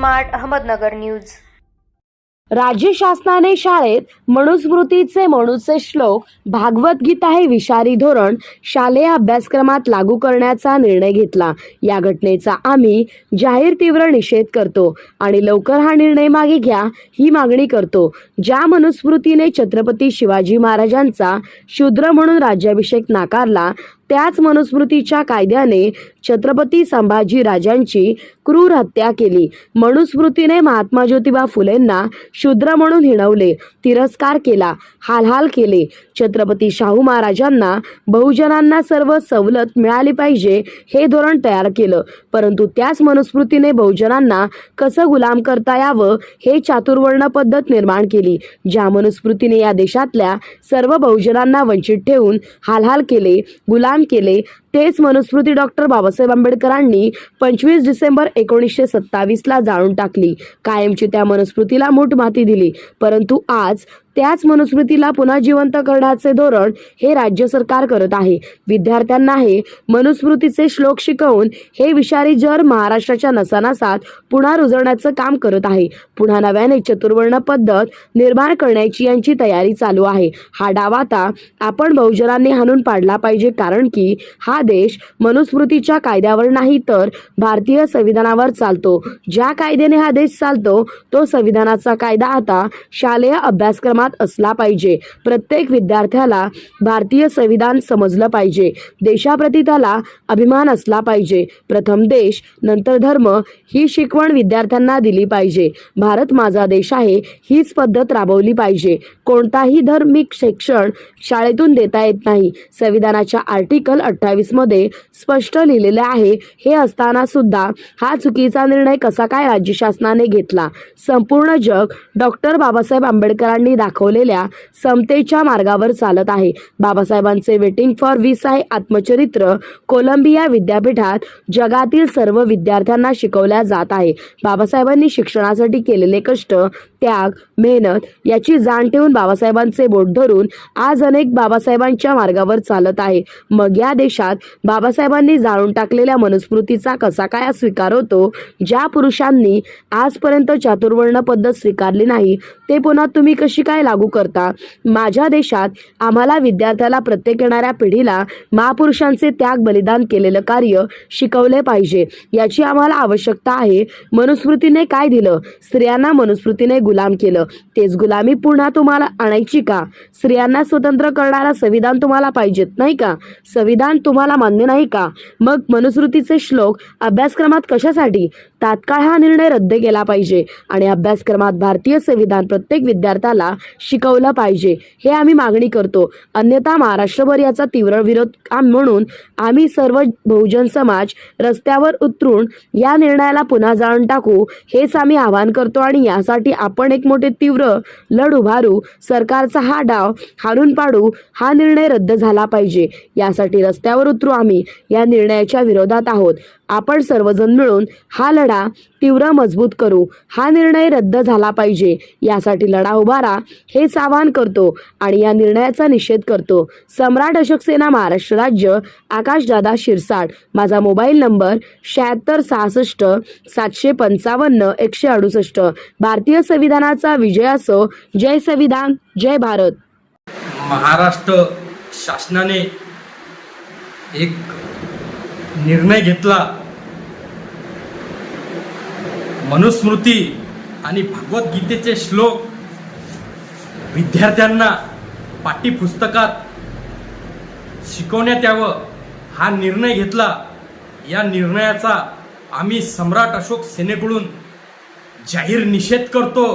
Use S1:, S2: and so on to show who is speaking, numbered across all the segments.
S1: Smart Ahmednagar news.
S2: राज्य शासनाने शाळेत मनुस्मृतीचे श्लोक, भागवत गीता हे विषारी धोरण शालेय अभ्यासक्रमात लागू करण्याचा निर्णय घेतला। या घटनेचा आम्ही जाहीर तीव्र निषेध करतो आणि लवकर हा निर्णय मागे घ्या ही मागणी करतो। ज्या मनुस्मृतीने छत्रपती शिवाजी महाराजांचा शूद्र म्हणून राज्याभिषेक नाकारला, त्याच मनुस्मृतीच्या कायद्याने छत्रपती संभाजी राजांची क्रूर हत्या केली। मनुस्मृतीने महात्मा ज्योतिबा फुलेंना शूद्र म्हणून हिणवले, तिरस्कार केला, हालहाल केले। छत्रपती शाहू महाराजांना बहुजनांना सर्व सवलत मिळाली पाहिजे हे धोरण तयार केलं, परंतु त्याच मनुस्मृतीने बहुजनांना कसं गुलाम करता यावं हे चातुर्वर्ण पद्धत निर्माण केली। ज्या मनुस्मृतीने या देशातल्या सर्व बहुजनांना वंचित ठेवून हालहाल केले, गुलाम केले, तेच मनुस्मृती डॉक्टर बाबासाहेब आंबेडकरांनी 25 डिसेंबर 1927 ला जाळून टाकली। कायमची त्या मनुस्मृतीला मूठ माती दिली, परंतु आज त्याच मनुस्मृतीला पुन्हा जिवंत करण्याचे धोरण हे राज्य सरकार करत आहे। विद्यार्थ्यांना हे मनुस्मृतीचे श्लोक शिकवून हे विषारी जर महाराष्ट्राच्या नसानसात पुन्हा रुजवण्याचं काम करत आहे। पुन्हा नव्याने चतुर्वर्ण पद्धत निर्माण करण्याची यांची तयारी चालू आहे। हा डाव आता आपण बहुजनांनी हाणून पाडला पाहिजे, कारण की हा देश मनुस्मृतीच्या कायद्यावर नाही तर भारतीय संविधानावर चालतो। ज्या कायद्याने हा देश चालतो तो संविधानाचा कायदा आता शालेय अभ्यासक्रमात असला पाहिजे। प्रत्येक विद्यार्थ्याला भारतीय संविधान समजलं पाहिजे। देशाप्रती त्याला अभिमान असला पाहिजे। प्रथम देश नंतर धर्म ही शिकवण विद्यार्थ्यांना दिली पाहिजे। भारत माझा देश आहे हीच पद्धत राबवली पाहिजे। कोणताही धार्मिक शिक्षण शाळेतून देता येत नाही। संविधानाच्या आर्टिकल 28 मध्ये स्पष्ट लिहिलेले आहे। हे असताना सुद्धा हा चुकीचा निर्णय कसा काय राज्य शासनाने घेतला? संपूर्ण जग डॉक्टर बाबासाहेब आंबेडकरांनी दाखवलेल्या समतेच्या मार्गावर चालत आहे। बाबासाहेबांचे वेटिंग फॉर विसा हे आत्मचरित्र कोलंबिया विद्यापीठात जगातील सर्व विद्यार्थ्यांना शिकवल्या जात आहे। बाबासाहेबांनी शिक्षणासाठी केलेले कष्ट, त्याग, मेहनत याची जाण ठेवून बाबासाहेबांचे बोट धरून आज अनेक बाबासाहेबांच्या मार्गावर चालत आहे। मग या देशात बाबासाहेबांनी जाळून टाकलेल्या मनुस्मृतीचा कसा काय स्वीकार होतो? ज्या पुरुषांनी आजपर्यंत चातुर्वर्ण पद्धत स्वीकारली नाही ते पुन्हा तुम्ही कशी काय लागू करता? माझ्या देशात आम्हाला विद्यार्थ्याला प्रत्येक येणाऱ्या पिढीला महापुरुषांचे त्याग बलिदान केलेलं कार्य शिकवले पाहिजे, याची आम्हाला आवश्यकता आहे। मनुस्मृतीने काय दिलं? स्त्रियांना मनुस्मृतीने गुलाम केलं। तेच गुलामी पुन्हा तुम्हाला आणायची का? स्त्रियांना स्वतंत्र करणारा संविधान तुम्हाला पाहिजेत नाही का? संविधान तुम्हाला मान्य नाही का? मग मनुस्मृतीचे श्लोक अभ्यासक्रमात कशासाठी? तात्काळ हा निर्णय रद्द केला पाहिजे आणि अभ्यासक्रमात भारतीय संविधान प्रत्येक विद्यार्थ्याला शिकवलं पाहिजे हे आम्ही मागणी करतो। अन्यथा महाराष्ट्रभर याचा तीव्र विरोध म्हणून आम्ही सर्व बहुजन समाज रस्त्यावर उतरून या निर्णयाला पुन्हा जाळून टाकू हेच आम्ही आवाहन करतो आणि यासाठी आपण एक मोठे तीव्र लढ उभारू। सरकारचा हा डाव हाणून पाडू, हा निर्णय रद्द झाला पाहिजे। यासाठी रस्त्यावर उतरू। आम्ही या निर्णयाच्या विरोधात आहोत। आपण सर्वजण मिळून हा लढा तीव्र मजबूत करू। हा निर्णय रद्द झाला पाहिजे यासाठी लढा उभारा हेच आवाहन करतो आणि या निर्णयाचा निषेध करतो। सम्राट अशोक सेना महाराष्ट्र राज्य, आकाशदादा शिरसाट। माझा मोबाईल नंबर 7666 755 168। भारतीय संविधानाचा विजय असो। जय संविधान, जय भारत।
S3: महाराष्ट्र शासनाने एक निर्णय घेतला। मनुस्मृती आणि भगवद्गीतेचे श्लोक विद्यार्थ्यांना पाठ्यपुस्तकात शिकवण्यात यावं हा निर्णय घेतला। या निर्णयाचा आम्ही सम्राट अशोक सेनेकडून जाहीर निषेध करतो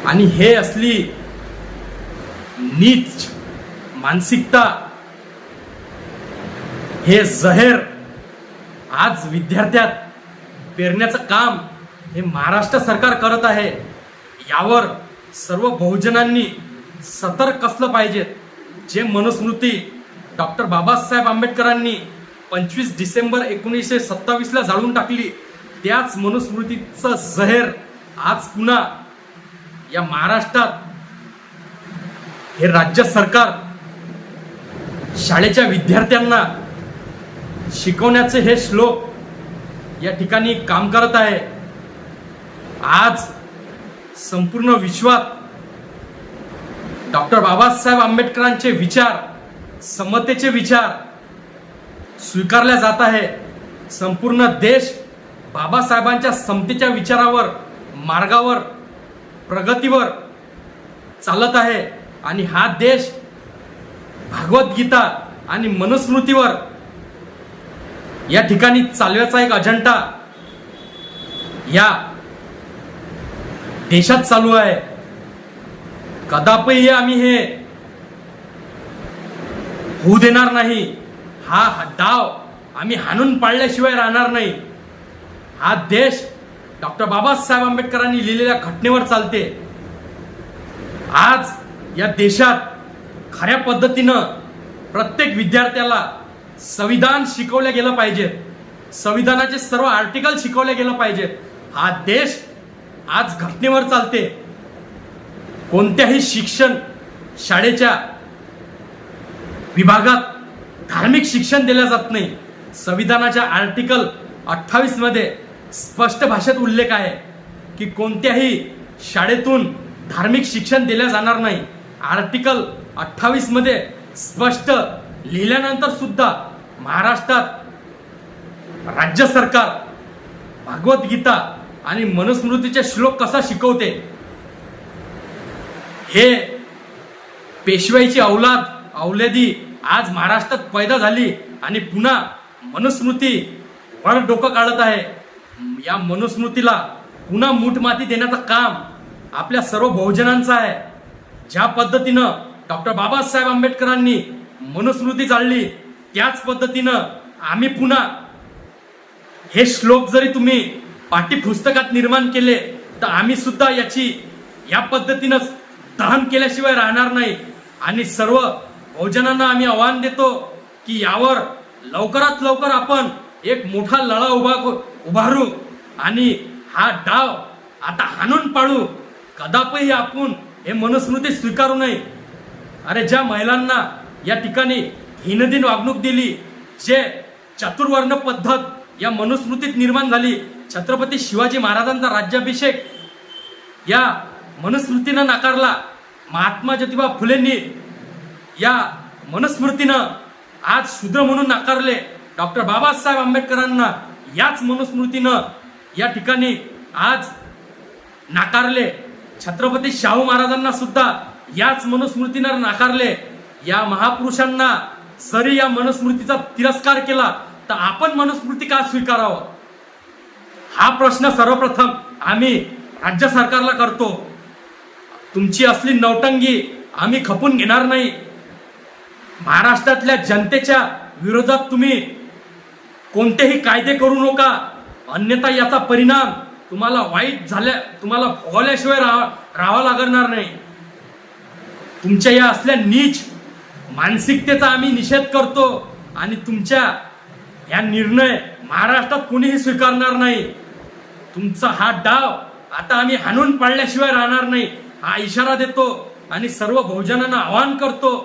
S3: आणि हे असली नीच मानसिकता, हे जहर आज विद्यार्थ्यात पेरण्याचं काम हे महाराष्ट्र सरकार करत आहे। यावर सर्व बहुजनांनी सतर्क असलं पाहिजे। जे मनुस्मृती डॉक्टर बाबासाहेब आंबेडकरांनी 25 डिसेंबर 1927 ला जाळून टाकली, त्याच मनुस्मृतीचं जहर आज पुन्हा या महाराष्ट्रात हे राज्य सरकार शाळेच्या विद्यार्थ्यांना शिकवण्याचे हे श्लोक या ठिकाणी काम करत आहे. आज संपूर्ण विश्वात डॉक्टर बाबासाहेब आंबेडकरांचे विचार, समतेचे विचार स्वीकारल्या जात आहे. संपूर्ण देश बाबासाहेबांच्या समतेच्या विचारावर, मार्गावर, प्रगतीवर चालत आहे आणि हा देश भगवद्गीता आणि मनुस्मृतीवर या ठिकाणी चालवायचा एक अजेंडा या देशात चालू आहे. कदापि आम्ही हे होऊ देणार नाही. हा डाव आम्ही हाणून पाडल्याशिवाय राहणार नाही. हा देश डॉक्टर बाबासाहेब आंबेडकरांनी लिहिलेल्या घटनेवर चालते. आज या देशात खऱ्या पद्धतीनं प्रत्येक विद्यार्थ्याला संविधान शिकवलं गेलं पाहिजे. संविधानाचे सर्व आर्टिकल शिकवले गेलं पाहिजेत. हा देश आज घटनेवर चालते. कोणत्याही शिक्षण शाळेच्या विभागात धार्मिक शिक्षण दिलं जात नाही. संविधानाच्या आर्टिकल 28 मध्ये स्पष्ट भाषेत उल्लेख आहे की कोणत्याही शाळेतून धार्मिक शिक्षण दिले जाणार नाही. आर्टिकल 28 मध्ये स्पष्ट लिहिल्यानंतर सुद्धा महाराष्ट्रात राज्य सरकार भगवद्गीता आणि मनुस्मृतीचे श्लोक कसा शिकवते. हे पेशवाईची औलादी आज महाराष्ट्रात पैदा झाली आणि पुन्हा मनुस्मृती वर डोकं काढत आहे. या मनुस्मृतीला पुन्हा मूठमाती देण्याचं काम आपल्या सर्व बहुजनांचं आहे. ज्या पद्धतीनं डॉक्टर बाबासाहेब आंबेडकरांनी मनुस्मृती जाळली त्याच पद्धतीनं आम्ही पुन्हा हे श्लोक जरी तुम्ही पाठ्यपुस्तकात निर्माण केले तर आम्ही सुद्धा याची या पद्धतीनं दहन केल्याशिवाय राहणार नाही. आणि सर्व बहुजनांना आम्ही आवाहन देतो की यावर लवकरात लवकर आपण एक मोठा लढा उभारू आणि हा डाव आता हाणून पाडू. कदापि आपण हे मनुस्मृती स्वीकारू नये. अरे ज्या महिलांना या ठिकाणी हीनदीन वागणूक दिली, जे चतुर्वर्ण पद्धत या मनुस्मृतीत निर्माण झाली, छत्रपती शिवाजी महाराजांचा राज्याभिषेक या मनुस्मृतीनं नाकारला. महात्मा ज्योतिबा फुलेंनी या मनुस्मृतीनं आज शूद्र म्हणून नाकारले. डॉक्टर बाबासाहेब आंबेडकरांना याच मनुस्मृतीनं या ठिकाणी आज नाकारले. छत्रपती शाहू महाराजांना सुद्धा याच मनुस्मृतीनं नाकारले. या महापुरुषांना जरी या मनुस्मृतीचा तिरस्कार केला तर आपण मनुस्मृती का स्वीकारावं, हा प्रश्न सर्वप्रथम आम्ही राज्य सरकारला करतो. तुमची असली नौटंगी आम्ही खपून घेणार नाही. महाराष्ट्रातल्या जनतेच्या विरोधात तुम्ही कोणतेही कायदे करू नका, अन्यथा याचा परिणाम तुम्हाला तुम्हाला भोगवल्याशिवाय राहावं लागणार नाही. तुमच्या या असल्या नीच मानसिकतेचा आम्ही निषेध करतो आणि तुमच्या या निर्णय महाराष्ट्रात कोणीही स्वीकारणार नाही. तुमचा हा डाव आता आम्ही हाणून पाडल्याशिवाय राहणार नाही, हा इशारा देतो आणि सर्व बहुजनांना आवाहन करतो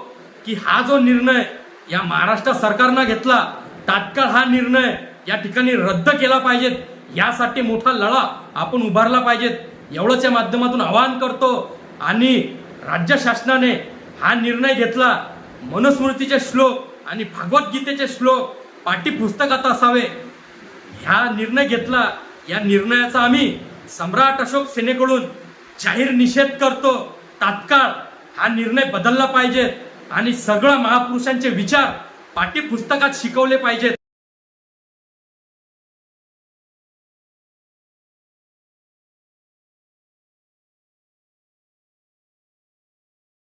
S3: की हा जो निर्णय या महाराष्ट्र सरकारनं घेतला, तात्काळ हा निर्णय या ठिकाणी रद्द केला पाहिजे. यासाठी मोठा लढा आपण उभारला पाहिजे, एवढंच या माध्यमातून आवाहन करतो. आणि राज्य शासनाने हा निर्णय घेतला, मनुस्मृतीचे श्लोक आणि भगवद्गीतेचे श्लोक पाठ्यपुस्तकात असावे, हा निर्णय घेतला. या निर्णयाचा आम्ही सम्राट अशोक सेनेकडून जाहीर निषेध करतो. तात्काळ हा निर्णय बदलला पाहिजे आणि सगळ्या महापुरुषांचे विचार पाठ्यपुस्तकात शिकवले पाहिजेत.